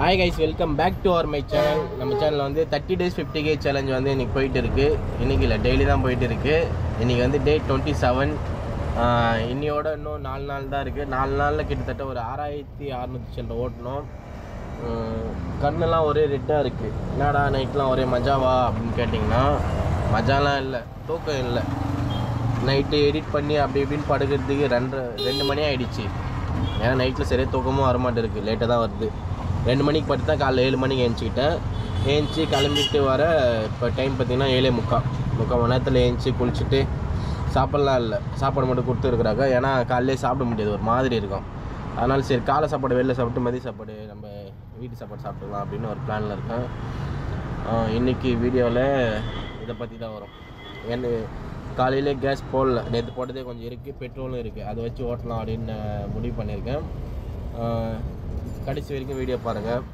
Hi guys, welcome back to our my channel. நம்ம சேனல்ல வந்து 30 days 50k challenge வந்து இன்னைக்கு போயிட்டு இருக்கு. இன்னைக்கு இல்ல டெய்லி தான் போயிட்டு இருக்கு. இன்னைக்கு வந்து டே 27. இன்னியோட இன்னும் 4 நாள் தான் இருக்கு. 4 நாள்ல கிட்டத்தட்ட ஒரு 6600 சில்லற ஓட்டணும். கண்ணெல்லாம் ஒரே ரெட்டா இருக்கு. என்னடா நைட்லாம் ஒரே மஜாவா அப்படின்னு கேட்டிங்கன்னா மஜாலாம் இல்லை, தூக்கம் இல்லை. நைட்டு எடிட் பண்ணி அப்படி இப்படின்னு படுக்கிறதுக்கு 2 மணி ஆகிடுச்சு. ஏன்னா நைட்டில் சரியாக தூக்கமும் வரமாட்டே இருக்குது, லேட்டாக தான் வருது. 2 மணிக்கு பட்டு தான் காலைல 7 மணிக்கு ஏஞ்சிக்கிட்டேன். ஏஞ்சி கிளம்பிட்டு வர இப்போ டைம் பார்த்திங்கன்னா 7:45 மணி நேரத்தில் ஏஞ்சி குளிச்சுட்டு சாப்பிட்லாம் இல்லை, சாப்பாடு மட்டும் கொடுத்துருக்குறாங்க. ஏன்னா காலையிலே சாப்பிட முடியாது, ஒரு மாதிரி இருக்கும். அதனால் சரி காலை சாப்பாடு வெளில சாப்பிட்டு மதிய சாப்பாடு நம்ம வீட்டு சாப்பாடு சாப்பிட்டுக்கலாம் அப்படின்னு ஒரு பிளானில் இருக்கேன். இன்றைக்கி வீடியோவில் இதை பற்றி தான் வரும். ஏன்னு காலையிலே கேஸ் போடல, நேற்று போட்டதே கொஞ்சம் இருக்குது, பெட்ரோலும் இருக்குது, அதை வச்சு ஓட்டலாம் அப்படின்னு முடிவு பண்ணியிருக்கேன். கடைசி வரைக்கும் வீடியோ பாருங்கள்.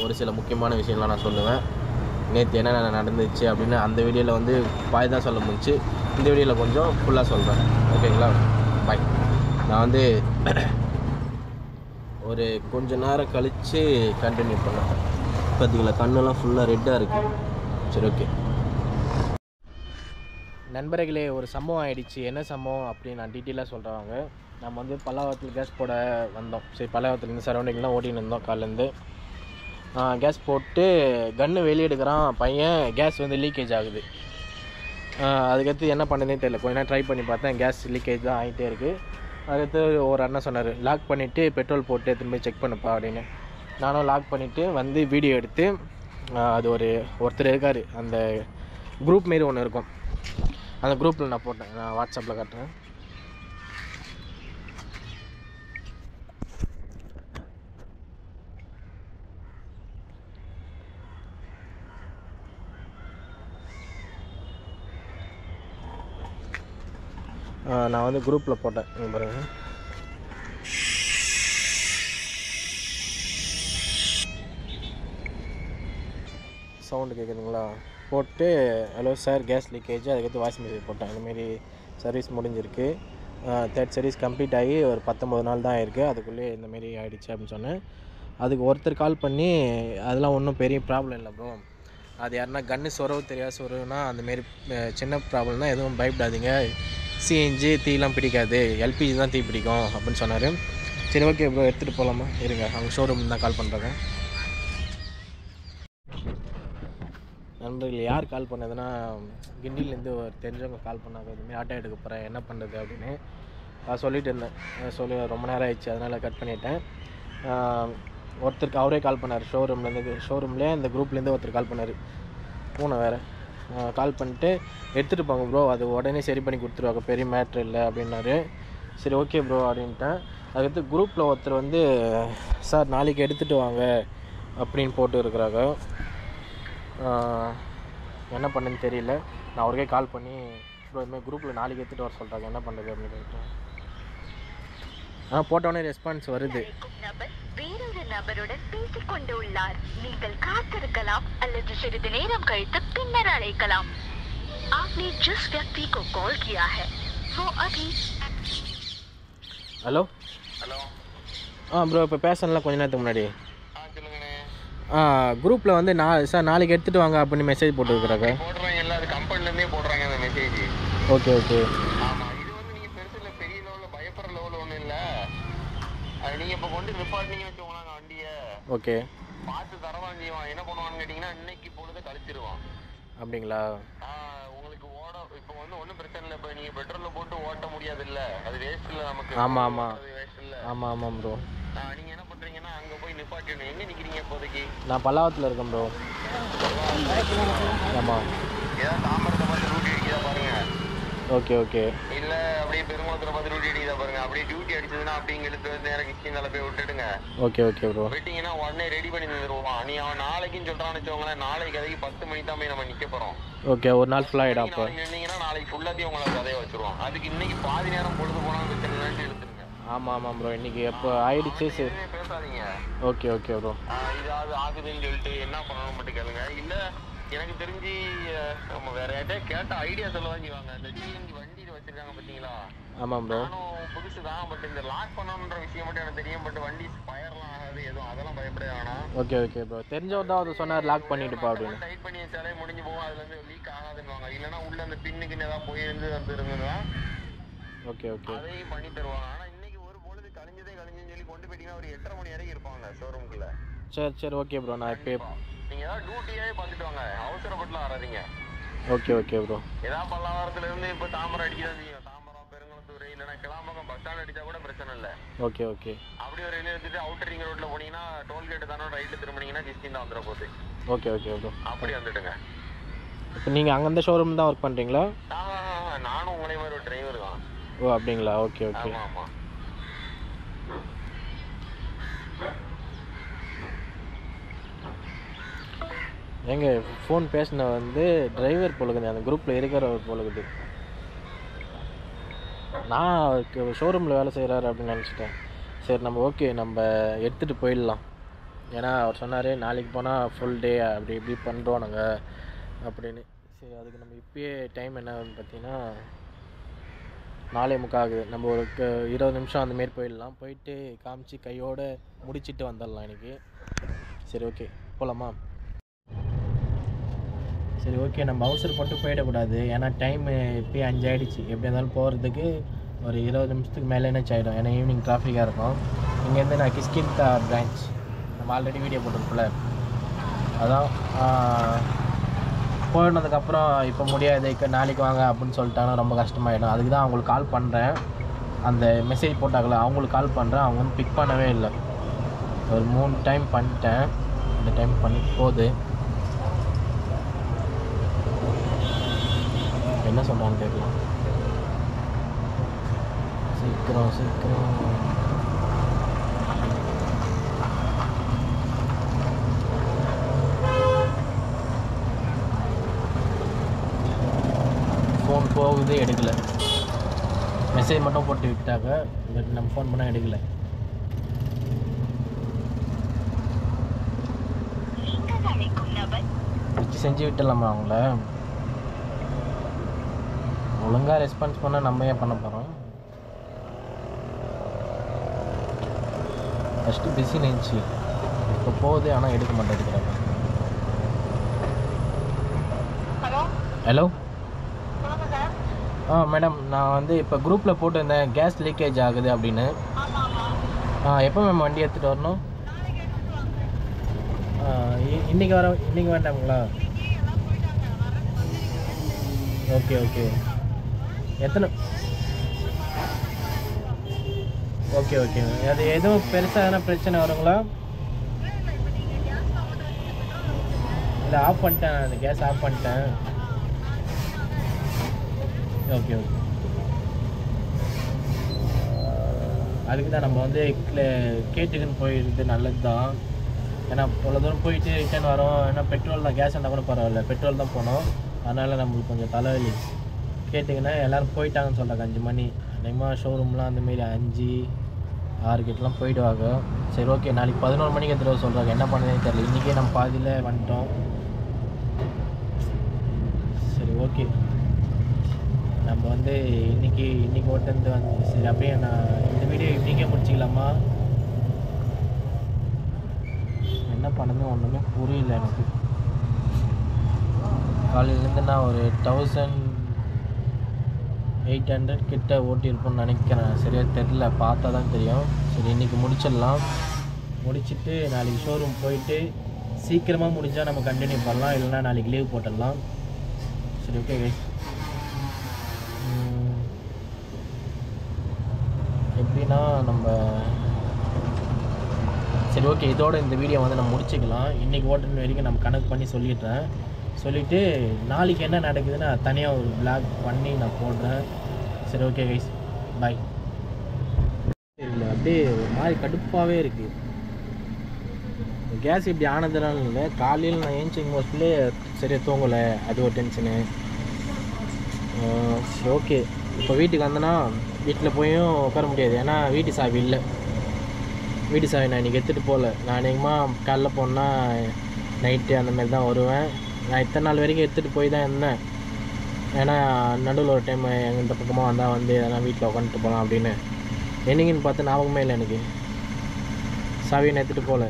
ஒரு சில முக்கியமான விஷயம்லாம் நான் சொல்லுவேன். நேற்று என்னென்ன நடந்துச்சு அப்படின்னு அந்த வீடியோவில் வந்து பாய் தான் சொல்ல முடிச்சு. இந்த வீடியோவில் கொஞ்சம் ஃபுல்லாக சொல்கிறேன், ஓகேங்களா? பாய். நான் வந்து ஒரு கொஞ்ச நேரம் கழித்து கண்டினியூ பண்ணேன். பார்த்தீங்களா, கண்ணெல்லாம் ஃபுல்லாக ரெட்டாக இருக்குது. சரி, ஓகே நண்பர்களே, ஒரு சம்பவம் ஆகிடுச்சு. என்ன சம்பவம் அப்படின்னு நான் டீட்டெயிலாக சொல்கிறாங்க. நம்ம வந்து பல்லாவரத்தில் கேஸ் போட வந்தோம். சரி, பல்லாவரத்துலேருந்து சரௌண்டிங்லாம் ஓட்டின்னு இருந்தோம். காலேருந்து கேஸ் போட்டு கன்று வெளியே எடுக்கிறான் பையன். கேஸ் வந்து லீக்கேஜ் ஆகுது. அதுக்கடுத்து என்ன பண்ணதே தெரியல. கொஞ்ச நேரம் ட்ரை பண்ணி பார்த்தேன், கேஸ் லீக்கேஜ் தான் ஆகிட்டே இருக்குது. அதுக்கடுத்து ஒரு அண்ணன் சொன்னார், லாக் பண்ணிவிட்டு பெட்ரோல் போட்டு திரும்பி செக் பண்ணுப்பா அப்படின்னு. நானும் லாக் பண்ணிவிட்டு வந்து வீடியோ எடுத்து அது ஒருத்தர் இருக்கார், அந்த குரூப் மாரி ஒன்று இருக்கும், அந்த குரூப்பில் நான் போட்டேன். நான் வாட்ஸ்அப்பில் காட்டுறேன். நான் வந்து குரூப்பில் போட்டேன், பாருங்க. சவுண்டு கேட்குதுங்களா? போட்டு ஹலோ சார், கேஸ் லீக்கேஜ். அதுக்கடுத்து வாய்ஸ் மெசேஜ் போட்டேன். இந்தமாரி சர்வீஸ் முடிஞ்சிருக்கு, 3rd சர்வீஸ் கம்ப்ளீட் ஆகி ஒரு 19 நாள் தான் ஆகிருக்கு, அதுக்குள்ளே இந்தமாரி ஆகிடுச்சு அப்படின்னு சொன்னேன். அதுக்கு ஒருத்தர் கால் பண்ணி, அதெல்லாம் ஒன்றும் பெரிய ப்ராப்ளம் இல்லை ப்ரோ, அது யாருன்னா கன்று சொரவு தெரியாது, சொருவுனா அந்தமாரி சின்ன ப்ராப்ளம் தான், எதுவும் பயப்படாதீங்க, சிஎன்ஜி தீலாம் பிடிக்காது, எல்பிஜி தான் தீ பிடிக்கும் அப்படின்னு சொன்னார். சரி, ஓகே ப்ரோ, எடுத்துகிட்டு போகலாமா? இருங்க, அவங்க ஷோரூம் தான் கால் பண்ணுறாங்க. நண்பர்கள், யார் கால் பண்ணதுன்னா கிண்டிலேருந்து ஒரு தெரிஞ்சவங்க கால் பண்ணாங்க. இதுமாதிரி ஆட்டோ எடுக்க போகிறேன், என்ன பண்ணுறது அப்படின்னு சொல்லிட்டு இருந்தேன். ரொம்ப நேரம் ஆயிடுச்சு, அதனால் கட் பண்ணிவிட்டேன். ஒருத்தருக்கு அவரே கால் பண்ணார், ஷோரூம்லேயே இந்த குரூப்லேருந்து ஒருத்தர் கால் பண்ணார், பூனை வேறு. கால் பண்ணிட்டு எடுத்துகிட்டு போங்க ப்ரோ, அது உடனே சரி பண்ணி கொடுத்துருவாங்க, பெரிய மேட்ரு இல்லை அப்படின்னாரு. சரி, ஓகே ப்ரோ அப்படின்ட்டேன். அதுக்கடுத்து குரூப்பில் ஒருத்தர் வந்து, சார் நாளைக்கு எடுத்துகிட்டு வாங்க அப்படின்னு போட்டு இருக்கிறாங்க. என்ன பண்ணுன்னு தெரியல. நான் அவருக்கே கால் பண்ணி, ப்ரோ இதுமாதிரி குரூப்பில் நாளைக்கு எடுத்துகிட்டு வர சொல்கிறாங்க, என்ன பண்ணுறது அப்படின்னு கேட்டேன். போட்டோடனே ரெஸ்பான்ஸ் வருது. வேறொரு நபருடன் பேசிக் கொண்டு உள்ளார், நீங்கள் காத்திருக்கலாம் அல்லது சிறிது நேரம் கழித்து பின்னர் அழைக்கலாம். आपने जिस व्यक्ति को कॉल किया है वो अभी. ஹலோ ப்ரோ, இப்போ பேசணும்ல கொஞ்ச நேரத்துக்கு முன்னாடி. குரூப்பில் வந்து சார் நாளைக்கு எடுத்துகிட்டு வாங்க அப்படின்னு மெசேஜ் போட்டுருக்குறாங்க. Okay okay. நீங்கள் இப்போ கொண்டு நிப்பாட்டினீங்கன்னு வச்சுக்கோங்க வண்டியை, ஓகே, பார்த்து தரதான் செய்வான். என்ன பண்ணுவான்னு கேட்டிங்கன்னா இன்னைக்கு பொழுது கழிச்சிருவான். அப்படிங்களா? உங்களுக்கு இப்போ வந்து ஒன்றும் பிரச்சனை இல்லை. இப்போ நீங்கள் பெட்ரோலில் போட்டு ஓட்ட முடியாது இல்லை, அது வேஸ்ட் இல்லை நமக்கு. ஆமாம் ஆமாம் வேஸ்ட் இல்லை. ஆமாம் ப்ரோ. நீங்கள் என்ன பண்ணுறீங்கன்னா அங்கே போய் நிப்பாட்டிடணும். எங்கே நிற்கிறீங்க இப்போதைக்கு? நான் பல்லாவரத்தில் இருக்கேன் ப்ரோ. ஆமாம். ஏதாவது தாமரத்தை பார்த்து ரூட் அடிக்கிறதா பாருங்கள். Okay okay. இல்லை அப்படியே பெருங்குளத்தில் பார்த்து ரூட் அடிக்கிறதா பாருங்க. அப்படியே டியூட்டி அடிச்சதுன்னா அப்படிங்க இழுத்து வந்து நேரம் கிச்சனில் போய் விட்டுடுங்க. Okay okay bro. விட்டிங்கன்னா உடனே ரெடி பண்ணி தந்துடுவான். நீ அவன் நாளைக்குன்னு சொல்கிறான்னு வச்சுக்கோங்களேன், நாளைக்கு கதைக்கு 10 மணிக்கு தான் போய் நம்ம நிற்க போகிறோம். ஓகே, ஒரு நாள் ஃபுல்லாக ஆகிடும். அப்போ நின்னீங்கன்னா நாளைக்கு ஃபுல்லாத்தையும் உங்களை கதையை வச்சுருவோம். அதுக்கு இன்னைக்கு பாதி நேரம் பொழுது போனால் பிரச்சனை இழுத்துருங்க. ஆமாம் ஆமாம் ப்ரோ, இன்னைக்கு எப்போ ஆயிடுச்சு. சரி, பேசாதீங்க. Okay okay bro. இதாவது ஆகுதுன்னு சொல்லிட்டு என்ன பண்ணணும் மட்டும் கேளுங்க. இல்லை எனக்கு தெரிஞ்சு நம்ம வேற யார்கிட்ட கேட்ட ஐடியா சொல்லதான் செய்வாங்க. இந்த ஜிஎன்ஜி வண்டியில் வச்சிருக்காங்க பார்த்தீங்களா? ஆமாம் ப்ரோ. நானும் புதுசு தான், பட் இந்த லாக் பண்ணணுன்ற விஷயம் மட்டும் எனக்கு தெரியும். பட் வண்டி ஸ்பயர்லாம் ஆகாது எதுவும், அதெல்லாம் பயப்பட பயப்பட வேணாம். Okay okay bro. தெரிஞ்சவர் தான் அவர் சொன்னார் லாக் பண்ணிட்டுப்பா அப்படின்னு. டைட் பண்ணி வச்சாலே முடிஞ்சு போகும். அதுலேருந்து லீக் ஆகாதுன்னுவாங்க. இல்லைன்னா உள்ள அந்த பின்னுக்குன்னு ஏதாவது போயிருந்து வந்துருந்ததுன்னா ஓகே ஓகே அதையும் பண்ணி தருவாங்க. ஆனால் இன்னைக்கு ஒரு பொழுது கழிஞ்சுன்னு சொல்லி கொண்டு போயிட்டீங்கன்னா ஒரு 8:30 மணி வரைக்கும் இருப்பாங்க ஷோரூமுக்குள்ள. சரி ஓகே ப்ரோ. நான் இப்போ நீங்கள் ஏதாவது டியூட்டியாகவே பார்த்துட்டு வாங்க, அவசரப்பட்டுலாம் வராதீங்க. Okay okay bro. ஏதாவது பல்லாவரத்துலேருந்து இப்போ தாம்பரம் அடிக்க தான் செய்யும். தாம்பரம், பெருங்குளத்தூர், இல்லைன்னா கிளாம்பக்கம் பஸ் ஸ்டாண்ட் அடித்தா கூட பிரச்சனை இல்லை. Okay okay. அப்படி ஒரு வெளியே எடுத்துட்டு அவுட்டர் ரிங் ரோட்டில் போனீங்கன்னா டோல்கேட்டு தானே ரைட்டில் திரும்பினீங்கன்னா ஜிஸ்டின் தான் வந்துட போகுது. Okay okay bro. அப்படி வந்துடுங்க. இப்போ நீங்கள் அங்கே அந்த ஷோரூம் தான் ஒர்க் பண்ணுறீங்களா? நானும் உங்களே மாதிரி ஒரு டிரைவர் தான். ஓ அப்படிங்களா? Okay okay. ஆமாம் ஆமாம். எங்க ஃபோன் பேசின வந்து டிரைவர் போலுக்குது, அந்த குரூப்பில் இருக்கிறவர் போலுக்குது. நான் அவருக்கு ஷோரூமில் வேலை செய்கிறாரு அப்படின்னு நினச்சிட்டேன். சரி நம்ம ஓகே நம்ம எடுத்துகிட்டு போயிடலாம். ஏன்னா அவர் சொன்னார் நாளைக்கு போனால் ஃபுல் டே அப்படி இப்படி பண்ணுறோம் நாங்கள் அப்படின்னு. சரி அதுக்கு நம்ம இப்போயே டைம் என்ன பார்த்தீங்கன்னா 4:45 ஆகுது. நம்ம ஒரு 20 நிமிஷம் அந்தமாரி போயிடலாம். போயிட்டு காமிச்சு கையோடு முடிச்சுட்டு வந்துடலாம் இன்றைக்கி. சரி ஓகே போகலாமா? சரி ஓகே. நம்ம அவசரப்பட்டு போயிடக்கூடாது. ஏன்னா டைமு இப்போயே 5 ஆகிடுச்சு. எப்படி இருந்தாலும் போகிறதுக்கு ஒரு 20 நிமிஷத்துக்கு மேலே என்ன ஆகிடும். ஏன்னா ஈவினிங் டிராஃபிக்காக இருக்கும். இங்கேருந்து நான் கிஷ்கிந்தா பிரான்ச் நம்ம ஆல்ரெடி வீடியோ போட்டிருக்கோம்ல, அதான் போயினதுக்கப்புறம் இப்போ முடியாது நாளைக்கு வாங்க அப்படின்னு சொல்லிட்டாங்கன்னா ரொம்ப கஷ்டமாயிடும். அதுக்கு தான் அவங்களுக்கு கால் பண்ணுறேன். அந்த மெசேஜ் போட்டாங்களே அவங்களுக்கு கால் பண்ணுறேன். அவங்க வந்து பிக் பண்ணவே இல்லை. ஒரு 3 டைம் பண்ணிட்டேன். இந்த டைம் பண்ணி போகுது. என்ன சொல்கிறான்னு கேட்கலாம். சீக்கிரம் ஃபோன் போகுது, எடுக்கலை. மெசேஜ் மட்டும் போட்டு விட்டாங்க. பட் நம்ம ஃபோன் பண்ணால் எடுக்கலை. வச்சு செஞ்சு விட்டுலாமா அவங்கள? ஒழுங்காக ரெஸ்பான்ஸ் பண்ணால் நம்ம ஏன் பண்ண போகிறோம்? ஃபஸ்ட்டு பிஸி நினச்சி இப்போ போகுது, ஆனால் எடுக்க மாட்டேங்கிறாங்க. ஹலோ மேடம், நான் வந்து இப்போ குரூப்பில் போட்டிருந்தேன் கேஸ் லீக்கேஜ் ஆகுது அப்படின்னு. எப்போ மேம் வண்டி எடுத்துகிட்டு வரணும்? இன்றைக்கி வேண்டாங்களா? Okay okay. எத்தனை? Okay okay. அது எதுவும் பெருசாக எதனா பிரச்சனை வருங்களா? இல்லை ஆஃப் பண்ணிட்டேன், அந்த கேஸ் ஆஃப் பண்ணிட்டேன். Okay okay. அதுக்கு தான் நம்ம வந்து கேட்டுக்குன்னு போயிடுறது நல்லது தான். ஏன்னா இவ்வளோ தூரம் போயிட்டு ரிட்டர்ன் வரோம். ஏன்னா பெட்ரோல் தான், கேஸ் இருந்தால் கூட பரவாயில்ல, பெட்ரோல் தான் போனோம். அதனால் நம்மளுக்கு கொஞ்சம் தலைவலி. கேட்டிங்கன்னா எல்லோரும் போயிட்டாங்கன்னு சொல்கிறாங்க 5 மணி. அதிகமாக ஷோரூம்லாம் அந்தமாரி 5-6 கிட்டலாம் போயிடுவாங்க. சரி ஓகே. நாளைக்கு 11 மணிக்கு எடுத்துகிட்டு வர சொல்கிறாங்க. என்ன பண்ணுறதுன்னு தெரியல. இன்றைக்கே நம்ம பாதியில் வந்துட்டோம். சரி ஓகே. நம்ம வந்து இன்றைக்கி ஓட்டந்து வந்து சரி அப்படியே நான் இந்த வீடியோ இன்றைக்கே முடிச்சிக்கலாமா? என்ன பண்ணணும் ஒன்றுமே புரியல எனக்கு. காலையிலேருந்து நான் ஒரு 1800 கிட்ட ஓட்டியிருப்போம்னு நினைக்கிறேன். சரியாக தெரில, பார்த்தா தான் தெரியும். சரி இன்றைக்கி முடிச்சிடலாம். முடிச்சுட்டு நாளைக்கு ஷோரூம் போயிட்டு சீக்கிரமாக முடிஞ்சால் நம்ம கண்டினியூ பண்ணலாம். இல்லைனா நாளைக்கு லீவ் போட்டுடலாம். சரி ஓகே கைஸ். எப்படின்னா நம்ம சரி ஓகே இதோட இந்த வீடியோ வந்து நம்ம முடிச்சுக்கலாம். இன்றைக்கி ஓட்டுன வரைக்கும் நம்ம கணக்கு பண்ணி சொல்லிடுறேன். சொல்லிவிட்டு நாளைக்கு என்ன நடக்குதுன்னு தனியாக ஒரு vlog பண்ணி நான் போடுறேன். சரி ஓகே கைஸ், பாய். இல்லை அப்படியே ஒரு மாதிரி கடுப்பாகவே இருக்குது. கேஸ் இப்படி ஆனதுனால இல்லை, காலையில் நான் ஏஞ்சிங் மோஸ்ட்லி சரியாக தூங்கலை. அது ஒரு டென்ஷனு. சரி ஓகே. இப்போ வீட்டுக்கு வந்தேன்னா வீட்டில் போயும் உட்கார முடியாது. ஏன்னா வீட்டு சாவி இல்லை. வீட்டு சாவி நான் இன்றைக்கி எடுத்துகிட்டு போகல. நான் அநேகமாக காலைல போனால் நைட்டு அந்தமாரி தான் வருவேன். நான் இத்தனை நாள் வரைக்கும் எடுத்துகிட்டு போய் தான் இருந்தேன். ஏன்னா நடுவில் ஒரு டைம் இந்த பக்கமாக வந்தால் வந்து எதனா வீட்டில் உட்காந்துட்டு போகலாம் அப்படின்னு. என்னைக்குன்னு பார்த்து ஞாபகமே இல்லை எனக்கு. சாவியை நான் எடுத்துகிட்டு போகல.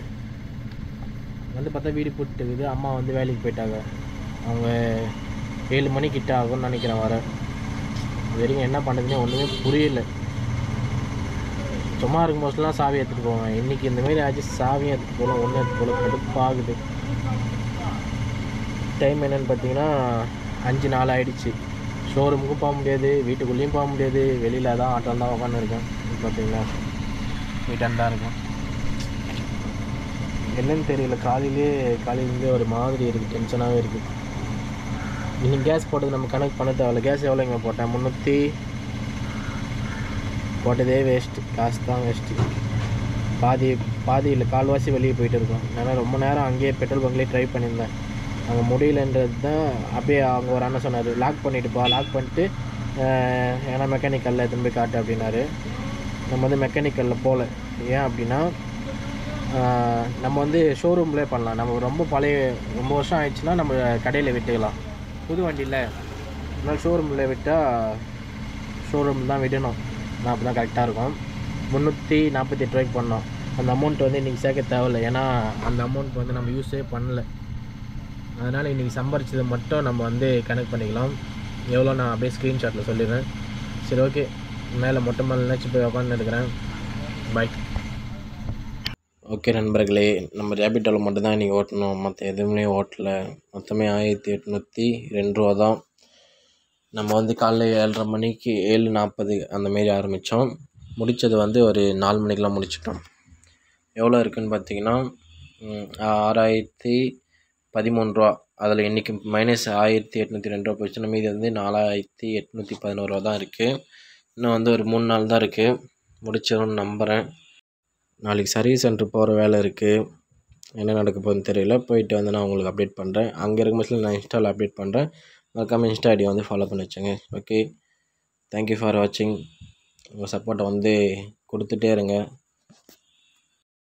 வந்து பார்த்தா வீடு போட்டுக்குது. அம்மா வந்து வேலைக்கு போயிட்டாங்க. அவங்க 7 மணிக்கிட்ட ஆகும்னு நினைக்கிறேன் வர. இது வரைக்கும் என்ன பண்ணுறதுனே ஒன்றுமே புரியல. சும்மா இருக்கும் போதுலாம் சாவி எடுத்துகிட்டு போவேன். இன்றைக்கி இந்தமாரி ஆச்சு, சாவியும் எடுத்துகிட்டு போகலாம், ஒன்றும் எடுத்துகிட்டு போகல. கடுப்பாகுது. டைம் என்னென்னு பார்த்தீங்கன்னா 5:04 ஆகிடுச்சு. ஷோரூமுக்கும் போக முடியாது, வீட்டுக்குள்ளேயும் போக முடியாது. வெளியில் தான் ஆட்டோ தான் உட்காந்துருக்கேன். பார்த்தீங்களா, வீட்டான் தான் இருக்கும். என்னன்னு தெரியல, காலையிலேருந்தே ஒரு மாதிரி இருக்குது, டென்ஷனாகவே இருக்குது. இன்னைக்கு கேஸ் போட்டது நம்ம கணக்கு பண்ண தேவையில்ல. கேஸ் எவ்வளோங்க போட்டேன்? 300 போட்டதே வேஸ்ட்டு, காசு தான் வேஸ்ட்டு. பாதியில் கால்வாசி வெளியே போயிட்டு இருக்கோம். ஏன்னா ரொம்ப நேரம் அங்கேயே பெட்ரோல் பங்க்லேயே ட்ரை பண்ணியிருந்தேன். அங்கே முடியலன்றது தான் அப்படியே அவங்க ஒரு அண்ணன் சொன்னார், லாக் பண்ணிவிட்டுப்பா, லாக் பண்ணிட்டு ஏன்னா மெக்கானிக்கலில் எடுத்துன்னு போய் காட்டு அப்படின்னாரு. நம்ம வந்து மெக்கானிக்கலில் போகல. ஏன் அப்படின்னா நம்ம வந்து ஷோரூம்லேயே பண்ணலாம். நம்ம ரொம்ப வருஷம் ஆயிடுச்சுன்னா நம்ம கடையில் விட்டுக்கலாம். புது வண்டியில் அதனால் ஷோரூமில் விட்டால் ஷோரூம் தான் விடணும். நான் அப்போ தான் கரெக்டாக இருக்கும். 348 ரூபாய்க்கு பண்ணோம். அந்த அமௌண்ட் வந்து இன்றைக்கி சேர்க்க தேவையில்லை. ஏன்னா அந்த அமௌண்ட் வந்து நம்ம யூஸே பண்ணல. அதனால் இன்றைக்கி சம்பாரிச்சதை மட்டும் நம்ம வந்து கனெக்ட் பண்ணிக்கலாம். எவ்வளோ நான் அப்படியே ஸ்க்ரீன்ஷாட்டில் சொல்லிடுறேன். சரி, ஓகே. மேலே மொட்டை மேலே நினச்சி போய் உட்காந்து எடுக்கிறேன். பாய். ஓகே நண்பர்களே, நம்ம ரேபிட்டோவில் மட்டும்தான் இன்றைக்கி ஓட்டணும், மற்ற எதுவுமே ஓட்டலை. மொத்தமே 1802 ரூபா தான். நம்ம வந்து காலைல 7:30 மணிக்கு 7:40 அந்தமாரி ஆரம்பித்தோம். முடித்தது வந்து ஒரு 4 மணிக்கெலாம் முடிச்சிட்டோம். எவ்வளோ இருக்குதுன்னு பார்த்தீங்கன்னா 6013 ரூபா. அதில் இன்றைக்கி மைனஸ் 1802 ரூபா போயிடுச்சுன்னா மீதி வந்து 4811 ரூபா தான் இருக்குது. இன்னும் வந்து ஒரு 3 நாள் தான் இருக்குது, முடிச்சிடும்னு நம்புகிறேன். நாளைக்கு சர்வீஸ் சென்டர் போகிற வேலை இருக்குது. என்ன நடக்க போகுதுன்னு தெரியல. போயிட்டு வந்து நான் உங்களுக்கு அப்டேட் பண்ணுறேன். அங்கே இருக்கும் பட்சத்தில் நான் இன்ஸ்டாவில் அப்டேட் பண்ணுறேன். மறக்காமல் இன்ஸ்டா ஐடியை வந்து ஃபாலோ பண்ணி வச்சுங்க. ஓகே, தேங்க்யூ ஃபார் வாட்சிங். உங்கள் சப்போர்ட்டை வந்து கொடுத்துட்டே இருங்க.